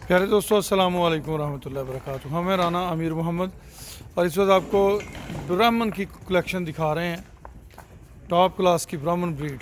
प्यारे दोस्तों, अस्सलाम वालेकुम रहमतुल्लाहि व बरकातुहू। हमें राना अमीर मोहम्मद और इस वक्त आपको ब्राह्मण की कलेक्शन दिखा रहे हैं। टॉप क्लास की ब्राह्मण ब्रीड।